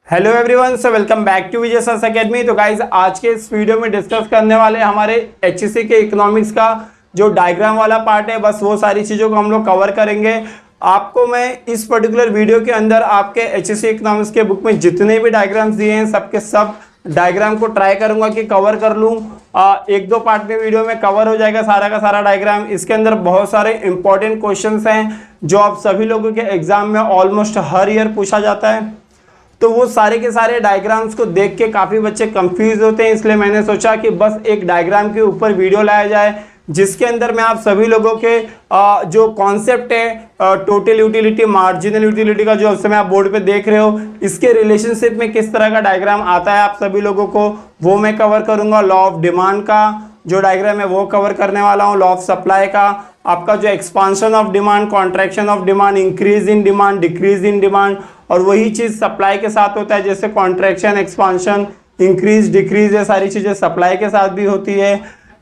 Hello everyone, so welcome back to Vijay sir academy. तो guys आज के इस वीडियो में डिस्कस करने वाले हमारे एचईसी के इकोनॉमिक्स का जो डायग्राम वाला पार्ट है, बस वो सारी चीज़ों को हम लोग कवर करेंगे। आपको मैं इस पर्टिकुलर वीडियो के अंदर आपके एचईसी इकोनॉमिक्स के बुक में जितने भी डायग्राम्स दिए हैं सबके सब डायग्राम को ट्राई करूंगा कि कवर कर लूँ। एक दो पार्ट में वीडियो में कवर हो जाएगा सारा का सारा डायग्राम। इसके अंदर बहुत सारे इंपॉर्टेंट क्वेश्चंस हैं जो आप सभी लोगों के एग्जाम में ऑलमोस्ट हर ईयर पूछा जाता है। तो वो सारे के सारे डायग्राम्स को देख के काफ़ी बच्चे कंफ्यूज होते हैं, इसलिए मैंने सोचा कि बस एक डायग्राम के ऊपर वीडियो लाया जाए जिसके अंदर मैं आप सभी लोगों के जो कॉन्सेप्ट है टोटल यूटिलिटी, मार्जिनल यूटिलिटी का जो उस समय आप बोर्ड पे देख रहे हो, इसके रिलेशनशिप में किस तरह का डायग्राम आता है आप सभी लोगों को वो मैं कवर करूँगा। लॉ ऑफ डिमांड का जो डायग्राम है वो कवर करने वाला हूँ। लॉ ऑफ सप्लाई का, आपका जो expansion of demand, contraction of demand, increase in demand, decrease in demand, और वही चीज़ सप्लाई के साथ होता है। जैसे कॉन्ट्रैक्शन, एक्सपांशन, इंक्रीज, डिक्रीज, ये सारी चीज़ें सप्लाई के साथ भी होती है।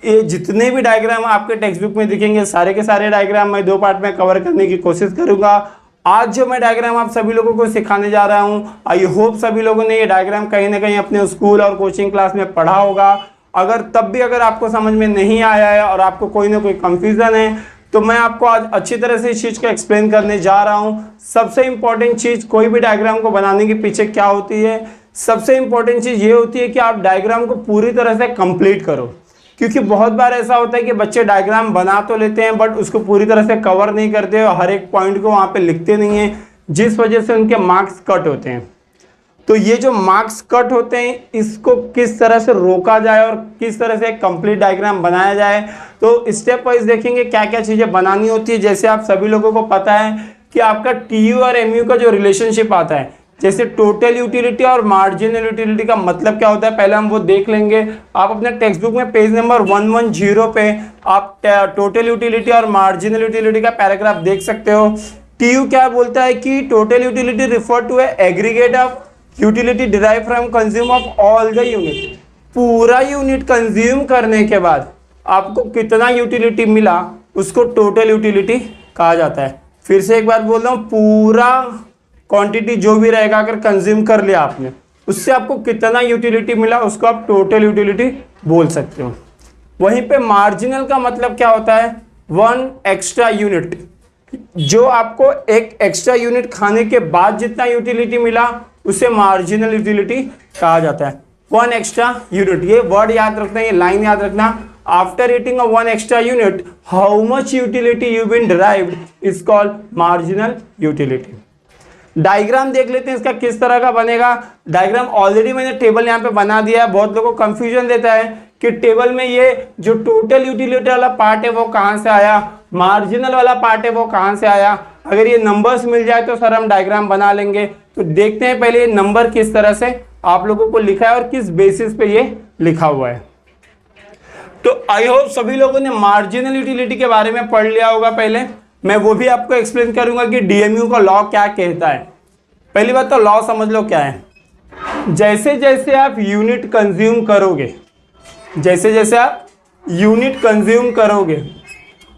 ये जितने भी डायग्राम आपके टेक्स्ट बुक में दिखेंगे सारे के सारे डायग्राम मैं दो पार्ट में कवर करने की कोशिश करूंगा। आज जो मैं डायग्राम आप सभी लोगों को सिखाने जा रहा हूं, आई होप सभी लोगों ने ये डायग्राम कहीं ना कहीं अपने स्कूल और कोचिंग क्लास में पढ़ा होगा। अगर तब भी अगर आपको समझ में नहीं आया है और आपको कोई ना कोई कंफ्यूजन है तो मैं आपको आज अच्छी तरह से इस चीज़ को एक्सप्लेन करने जा रहा हूं। सबसे इंपॉर्टेंट चीज़ कोई भी डायग्राम को बनाने के पीछे क्या होती है, सबसे इंपॉर्टेंट चीज़ ये होती है कि आप डायग्राम को पूरी तरह से कंप्लीट करो। क्योंकि बहुत बार ऐसा होता है कि बच्चे डायग्राम बना तो लेते हैं बट उसको पूरी तरह से कवर नहीं करते और हर एक पॉइंट को वहाँ पे लिखते नहीं हैं, जिस वजह से उनके मार्क्स कट होते हैं। तो ये जो मार्क्स कट होते हैं इसको किस तरह से रोका जाए और किस तरह से एक कंप्लीट डायग्राम बनाया जाए, तो स्टेप वाइज देखेंगे क्या क्या चीज़ें बनानी होती है। जैसे आप सभी लोगों को पता है कि आपका टीयू और एमयू का जो रिलेशनशिप आता है, जैसे टोटल यूटिलिटी और मार्जिनल यूटिलिटी का मतलब क्या होता है पहले हम वो देख लेंगे। आप अपने टेक्स्ट बुक में पेज नंबर 110 पे आप टोटल यूटिलिटी और मार्जिनल यूटिलिटी का पैराग्राफ देख सकते हो। टीयू क्या बोलता है कि total utility refer to aggregate of utility derive from consume of all the unit. पूरा यूनिट कंज्यूम करने के बाद आपको कितना यूटिलिटी मिला उसको टोटल यूटिलिटी कहा जाता है। फिर से एक बार बोल रहा हूँ, पूरा क्वांटिटी जो भी रहेगा अगर कंज्यूम कर लिया आपने उससे आपको कितना यूटिलिटी मिला उसको आप टोटल यूटिलिटी बोल सकते हो। वहीं पे मार्जिनल का मतलब क्या होता है, वन एक्स्ट्रा यूनिट, जो आपको एक एक्स्ट्रा यूनिट खाने के बाद जितना यूटिलिटी मिला उसे मार्जिनल यूटिलिटी कहा जाता है। वन एक्स्ट्रा यूनिट, ये वर्ड याद रखना, ये लाइन याद रखना। After eating a one extra unit how much utility you been derived is called marginal utility. Diagram देख लेते हैं इसका किस तरह का बनेगा। डायग्राम ऑलरेडी मैंने टेबल यहाँ पे बना दिया है। बहुत लोगों को कंफ्यूजन देता है कि टेबल में ये जो टोटल यूटिलिटी वाला पार्ट है वो कहाँ से आया, मार्जिनल वाला पार्ट है वो कहाँ से आया। अगर ये नंबर्स मिल जाए तो सर हम डायग्राम बना लेंगे। तो देखते हैं पहले ये नंबर किस तरह से आप लोगों को लिखा है और किस बेसिस पे ये लिखा हुआ है। तो आई होप सभी लोगों ने मार्जिनल यूटिलिटी के बारे में पढ़ लिया होगा। पहले मैं वो भी आपको एक्सप्लेन करूंगा कि डीएमयू का लॉ क्या कहता है। पहली बात तो लॉ समझ लो क्या है। जैसे जैसे आप यूनिट कंज्यूम करोगे, जैसे जैसे आप यूनिट कंज्यूम करोगे,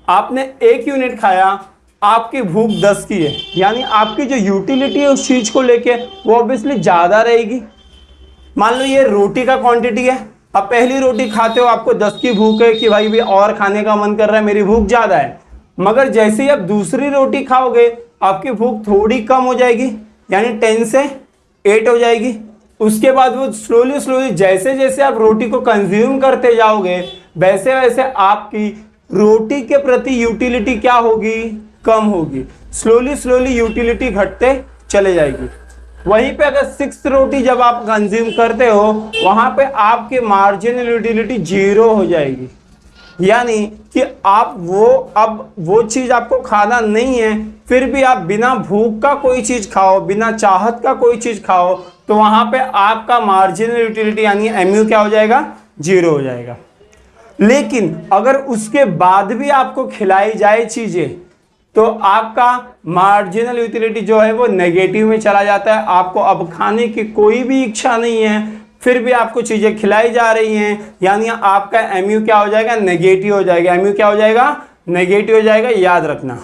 आपने एक यूनिट खाया, आपकी भूख 10 की है, यानी आपकी जो यूटिलिटी है उस चीज को लेके वो ऑब्वियसली ज्यादा रहेगी। मान लो ये रोटी का क्वांटिटी है, अब पहली रोटी खाते हो आपको 10 की भूख है कि भाई भी और खाने का मन कर रहा है, मेरी भूख ज्यादा है। मगर जैसे ही आप दूसरी रोटी खाओगे आपकी भूख थोड़ी कम हो जाएगी, यानी 10 से 8 हो जाएगी। उसके बाद वो स्लोली स्लोली जैसे जैसे आप रोटी को कंज्यूम करते जाओगे वैसे वैसे आपकी रोटी के प्रति यूटिलिटी क्या होगी, कम होगी। स्लोली स्लोली यूटिलिटी घटते चले जाएगी। वहीं पे अगर 6th रोटी जब आप कंज्यूम करते हो वहां पे आपकी मार्जिनल यूटिलिटी 0 हो जाएगी, यानी कि आप अब वो चीज आपको खाना नहीं है, फिर भी आप बिना भूख का कोई चीज खाओ, बिना चाहत का कोई चीज खाओ, तो वहां पे आपका मार्जिनल यूटिलिटी यानी एमयू क्या हो जाएगा, 0 हो जाएगा। लेकिन अगर उसके बाद भी आपको खिलाई जाए चीजें तो आपका मार्जिनल यूटिलिटी जो है वो नेगेटिव में चला जाता है। आपको अब खाने की कोई भी इच्छा नहीं है, फिर भी आपको चीजें खिलाई जा रही हैं, यानी आपका एमयू क्या हो जाएगा, नेगेटिव हो जाएगा। एमयू क्या हो जाएगा, नेगेटिव हो जाएगा, याद रखना।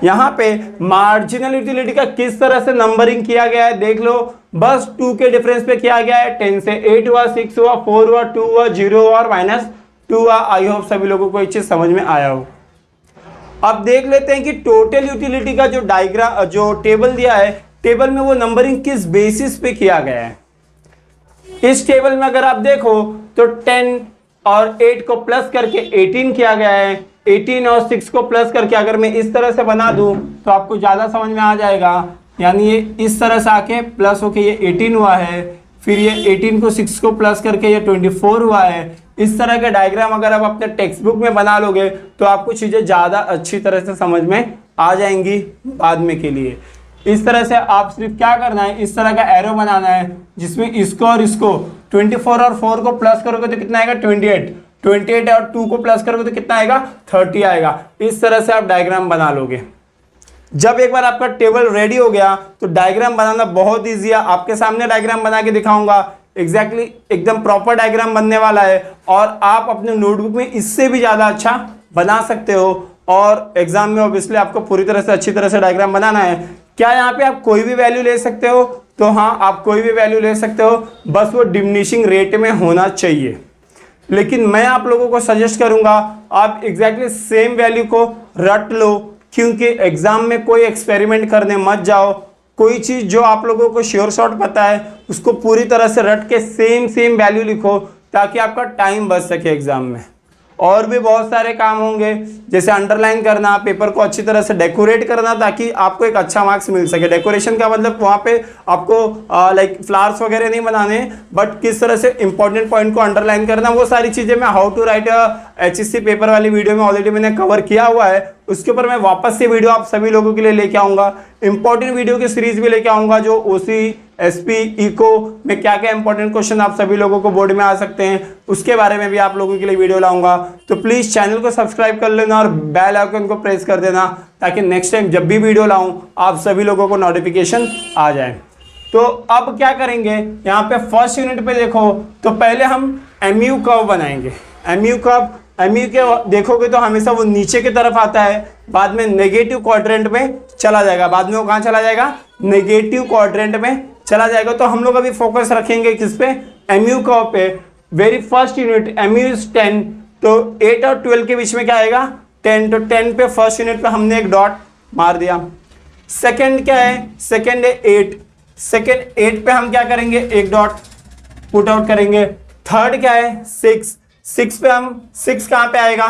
यहाँ पे मार्जिनल यूटिलिटी का किस तरह से नंबरिंग किया गया है देख लो। बस 2 के डिफरेंस पे किया गया है। 10 से 8 हुआ, 6 हुआ, 4 हुआ, 2 हुआ, 0 हुआ और -2 हुआ। आई होप सभी लोगों को ये चीज समझ में आया हो। अब देख लेते हैं कि टोटल यूटिलिटी का जो डायग्राम, जो टेबल दिया है, टेबल में वो नंबरिंग किस बेसिस पे किया गया है। इस टेबल में अगर आप देखो तो 10 और 8 को प्लस करके 18 किया गया है। 18 और 6 को प्लस करके अगर मैं इस तरह से बना दूं तो आपको ज़्यादा समझ में आ जाएगा। यानी ये इस तरह से आके प्लस होके ये 18 हुआ है, फिर ये 18 को 6 को प्लस करके ये 24 हुआ है। इस तरह के डायग्राम अगर आप अपने टेक्स्ट बुक में बना लोगे तो आपको चीज़ें ज़्यादा अच्छी तरह से समझ में आ जाएंगी बाद में के लिए। इस तरह से आप सिर्फ क्या करना है, इस तरह का एरो बनाना है जिसमें इसको और इसको 24 और 4 को प्लस करोगे तो कितना आएगा 28, 28 और 2 को प्लस करोगे तो कितना आएगा 30 आएगा। इस तरह से आप डायग्राम बना लोगे। जब एक बार आपका टेबल रेडी हो गया तो डायग्राम बनाना बहुत ईजी है। आपके सामने डायग्राम बना के दिखाऊंगा, एग्जैक्टली एकदम प्रॉपर डायग्राम बनने वाला है और आप अपने नोटबुक में इससे भी ज़्यादा अच्छा बना सकते हो। और एग्जाम में ऑब्वियसली आपको पूरी तरह से अच्छी तरह से डायग्राम बनाना है। क्या यहाँ पे आप कोई भी वैल्यू ले सकते हो? तो हाँ, आप कोई भी वैल्यू ले सकते हो, बस वो डिमिनिशिंग रेट में होना चाहिए। लेकिन मैं आप लोगों को सजेस्ट करूंगा आप एग्जैक्टली सेम वैल्यू को रट लो, क्योंकि एग्जाम में कोई एक्सपेरिमेंट करने मत जाओ। कोई चीज़ जो आप लोगों को श्योर शॉट पता है उसको पूरी तरह से रट के सेम वैल्यू लिखो ताकि आपका टाइम बच सके एग्जाम में। और भी बहुत सारे काम होंगे, जैसे अंडरलाइन करना, पेपर को अच्छी तरह से डेकोरेट करना ताकि आपको एक अच्छा मार्क्स मिल सके। डेकोरेशन का मतलब वहाँ पे आपको लाइक फ्लावर्स वगैरह नहीं बनाने, बट किस तरह से इंपॉर्टेंट पॉइंट को अंडरलाइन करना, वो सारी चीज़ें मैं how to write HSC paper वाली वीडियो में ऑलरेडी मैंने कवर किया हुआ है। उसके ऊपर मैं वापस से वीडियो आप सभी लोगों के लिए लेके आऊँगा। इंपॉर्टेंट वीडियो की सीरीज भी लेके आऊँगा जो OC SP इको में क्या क्या इंपॉर्टेंट क्वेश्चन आप सभी लोगों को बोर्ड में आ सकते हैं, उसके बारे में भी आप लोगों के लिए वीडियो लाऊंगा। तो प्लीज़ चैनल को सब्सक्राइब कर लेना और बेल आइकन को प्रेस कर देना ताकि नेक्स्ट टाइम जब भी वीडियो लाऊं आप सभी लोगों को नोटिफिकेशन आ जाए। तो अब क्या करेंगे, यहाँ पे फर्स्ट यूनिट पे देखो तो पहले हम MU कर्व बनाएंगे। MU कर्व, MU के देखोगे तो हमेशा वो नीचे की तरफ आता है, बाद में नेगेटिव क्वाड्रेंट में चला जाएगा। बाद में वो कहाँ चला जाएगा, नेगेटिव क्वाड्रेंट में चला जाएगा। तो हम लोग अभी फोकस रखेंगे किस पे, MU कर्व पे। Very first unit MU is 10, तो 8 और 12 के बीच में क्या आएगा 10, तो 10 पे फर्स्ट यूनिट पे हमने एक डॉट मार दिया। सेकंड क्या है, सेकंड है 8, सेकंड 8 पे हम क्या करेंगे एक डॉट पुट आउट करेंगे। थर्ड क्या है 6, 6 पे हम 6 कहाँ पे आएगा,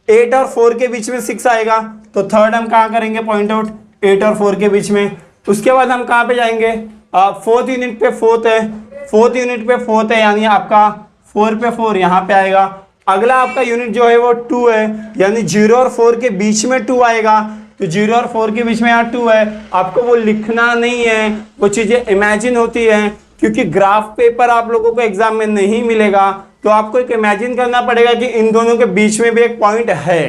8 और 4 के बीच में 6 आएगा, तो थर्ड हम कहाँ करेंगे पॉइंट आउट, 8 और 4 के बीच में। उसके बाद हम कहाँ पे जाएंगे, फोर्थ यूनिट पे फोर्थ है, फोर्थ यूनिट पे फोर्थ है, यानी आपका 4 पे 4 यहाँ पे आएगा। अगला आपका यूनिट जो है वो 2 है, यानी 0 और 4 के बीच में 2 आएगा, तो 0 और 4 के बीच में यहाँ 2 है। आपको वो लिखना नहीं है, वो चीज़ें इमेजिन होती हैं, क्योंकि ग्राफ पेपर आप लोगों को एग्जाम में नहीं मिलेगा, तो आपको एक इमेजिन करना पड़ेगा कि इन दोनों के बीच में भी एक पॉइंट है,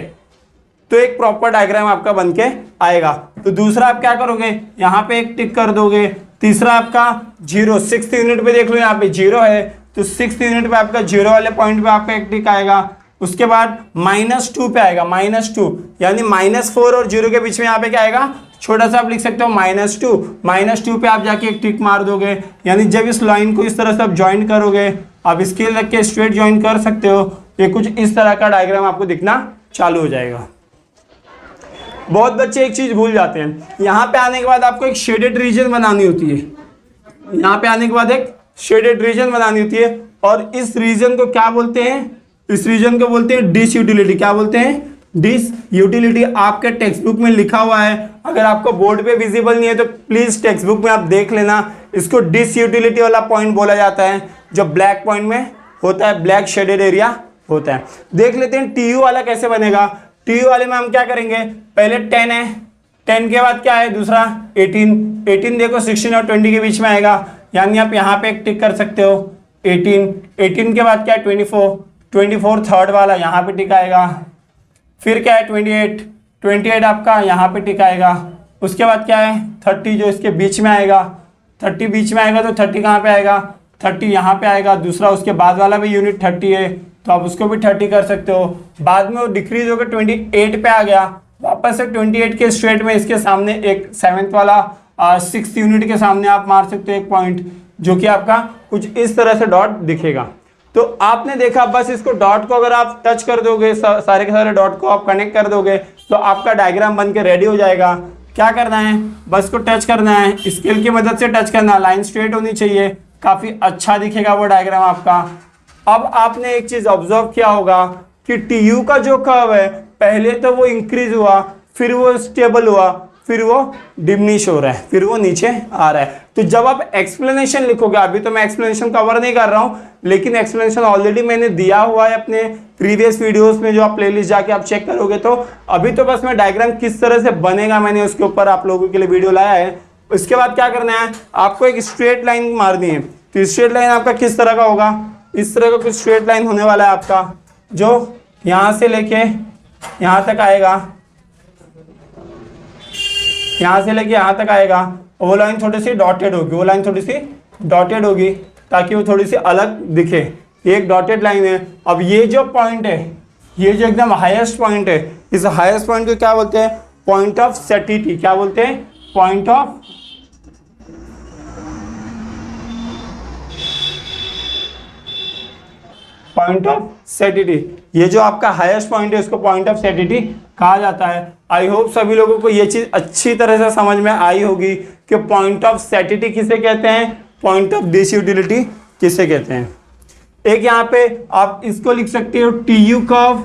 तो एक प्रॉपर डायग्राम आपका बन के आएगा। तो दूसरा आप क्या करोगे, यहाँ पे एक टिक कर दोगे। तीसरा आपका 0, 6th यूनिट पे देख लो यहाँ पे 0 है, तो 6th यूनिट पे आपका 0 वाले पॉइंट पे आपका एक टिक आएगा। उसके बाद -2 पे आएगा, -2, यानी -4 और 0 के बीच में यहाँ पे क्या आएगा, छोटा सा आप लिख सकते हो -2 पे आप जाके एक टिक मार दोगे। यानी जब इस लाइन को इस तरह से आप ज्वाइन करोगे, आप स्केल रख के स्ट्रेट ज्वाइन कर सकते हो, ये कुछ इस तरह का डायग्राम आपको दिखना चालू हो जाएगा। बहुत बच्चे एक चीज भूल जाते हैं, यहाँ पे आने के बाद आपको एक शेडेड रीजन बनानी होती है। यहाँ पे आने के बाद एक शेडेड रीजन बनानी होती है, और इस रीजन को क्या बोलते हैं, इस रीजन को बोलते हैं डिस यूटिलिटी। क्या बोलते हैं, डिस यूटिलिटी। आपके टेक्स्ट बुक में लिखा हुआ है, अगर आपको बोर्ड पे विजिबल नहीं है तो प्लीज टेक्स्ट बुक में आप देख लेना। इसको डिस यूटिलिटी वाला पॉइंट बोला जाता है, जो ब्लैक पॉइंट में होता है, ब्लैक शेडेड एरिया होता है। देख लेते हैं TU वाला कैसे बनेगा। TU वाले में हम क्या करेंगे, पहले 10 है, 10 के बाद क्या है दूसरा 18, 18 देखो 16 और 20 के बीच में आएगा, यानी आप यहाँ पे एक टिक कर सकते हो 18, 18 के बाद क्या है 24, 24 थर्ड वाला यहाँ पे टिक आएगा। फिर क्या है 28, 28 आपका यहाँ पे टिक आएगा। उसके बाद क्या है 30 जो इसके बीच में आएगा, 30 बीच में आएगा, तो 30 कहाँ पे आएगा, 30 यहाँ पे आएगा। दूसरा उसके बाद वाला भी यूनिट 30 है, तो आप उसको भी 30 कर सकते हो। बाद में वो डिक्रीज होकर 28 पे आ गया, वापस से 28 के स्ट्रेट में इसके सामने एक 7th वाला 6 यूनिट के सामने आप मार सकते हो एक पॉइंट, जो कि आपका कुछ इस तरह से डॉट दिखेगा। तो आपने देखा, बस इसको डॉट को अगर आप टच कर दोगे, सारे के सारे डॉट को आप कनेक्ट कर दोगे, तो आपका डायग्राम बन के रेडी हो जाएगा। क्या करना है, बस को टच करना है, स्केल की मदद से टच करना, लाइन स्ट्रेट होनी चाहिए, काफी अच्छा दिखेगा वो डायग्राम आपका। अब आपने एक चीज ऑब्जर्व किया होगा कि टीयू का जो कर्व है, पहले तो वो इंक्रीज हुआ, फिर वो स्टेबल हुआ, फिर वो डिमिनिश हो रहा है, फिर वो नीचे आ रहा है। तो जब आप एक्सप्लेनेशन लिखोगे, अभी तो मैं एक्सप्लेनेशन कवर नहीं कर रहा हूं, लेकिन एक्सप्लेनेशन ऑलरेडी मैंने दिया हुआ है अपने प्रीवियस वीडियोस में, जो आप प्लेलिस्ट जाके आप चेक करोगे। तो अभी तो बस मैं डायग्राम किस तरह से बनेगा मैंने उसके ऊपर आप लोगों के लिए वीडियो लाया है। उसके बाद क्या करना है, आपको एक स्ट्रेट लाइन मारनी है। तो स्ट्रेट लाइन आपका किस तरह का होगा, इस तरह का कुछ स्ट्रेट लाइन होने वाला है आपका, जो यहाँ से लेके यहाँ तक आएगा, यहाँ से लेके यहाँ तक आएगा। वो लाइन थोड़ी सी डॉटेड होगी, वो लाइन थोड़ी सी डॉटेड होगी, ताकि वो थोड़ी सी अलग दिखे। एक डॉटेड लाइन है। अब ये जो पॉइंट है, ये जो एकदम हाईएस्ट पॉइंट है, इस हाईएस्ट पॉइंट को क्या बोलते हैं, पॉइंट ऑफ सेटिटी। क्या बोलते हैं, पॉइंट ऑफ सेटिटी। ये जो आपका हाईएस्ट पॉइंट है, इसको पॉइंट ऑफ सेटिटी कहा जाता है। आई होप सभी लोगों को ये चीज अच्छी तरह से समझ में आई होगी कि पॉइंट ऑफ सेटिटी किसे कहते हैं, पॉइंट ऑफ डिसयूटिलिटी किसे कहते हैं। एक यहाँ पे आप इसको लिख सकते हो टीयू कर्व,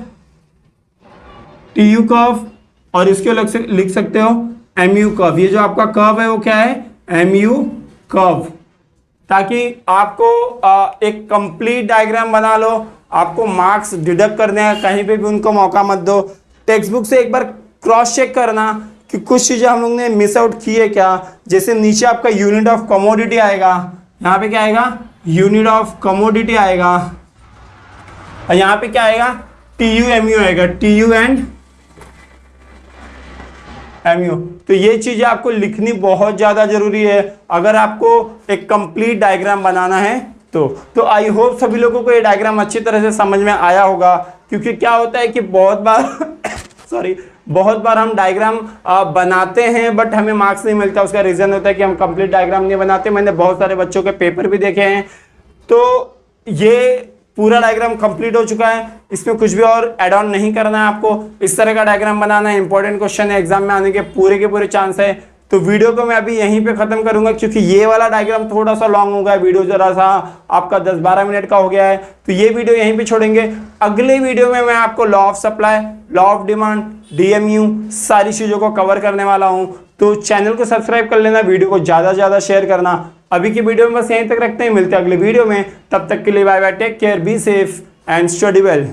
और इसको लिख सकते हो एमयू कर्व। ये जो आपका कर्व है वो क्या है, एमयू कर्व, ताकि आपको एक कंप्लीट डायग्राम बना लो। आपको मार्क्स डिडक्ट करने हैं, कहीं पे भी उनको मौका मत दो। टेक्स्ट बुक से एक बार क्रॉस चेक करना कि कुछ चीज़ें हम लोग ने मिस आउट की है क्या। जैसे नीचे आपका यूनिट ऑफ कमोडिटी आएगा, यहाँ पे क्या आएगा, यूनिट ऑफ कमोडिटी आएगा, और यहाँ पे क्या आएगा, टीयू एमयू आएगा, टीयू एंड एमयू। तो ये चीजें आपको लिखनी बहुत ज्यादा जरूरी है अगर आपको एक कंप्लीट डायग्राम बनाना है। तो आई होप सभी लोगों को ये डायग्राम अच्छी तरह से समझ में आया होगा, क्योंकि क्या होता है कि बहुत बार हम डायग्राम बनाते हैं बट हमें मार्क्स नहीं मिलता। उसका रीजन होता है कि हम कंप्लीट डायग्राम नहीं बनाते। मैंने बहुत सारे बच्चों के पेपर भी देखे हैं। तो ये पूरा डायग्राम कंप्लीट हो चुका है, इसमें कुछ भी और ऐड ऑन नहीं करना है आपको। इस तरह का डायग्राम बनाना है, इंपॉर्टेंट क्वेश्चन है, एग्जाम में आने के पूरे चांस है। तो वीडियो को मैं अभी यहीं पे खत्म करूंगा, क्योंकि ये वाला डायग्राम थोड़ा सा लॉन्ग हो गया, वीडियो जरा सा आपका 10-12 मिनट का हो गया है। तो ये वीडियो यहीं पे छोड़ेंगे। अगले वीडियो में मैं आपको law of supply, law of demand, DMU, सारी चीजों को कवर करने वाला हूं। तो चैनल को सब्सक्राइब कर लेना, वीडियो को ज्यादा से ज्यादा शेयर करना। अभी की वीडियो में बस यहीं तक रखते हैं, मिलते हैं अगले वीडियो में। तब तक के लिए bye bye, take care, be safe and study well.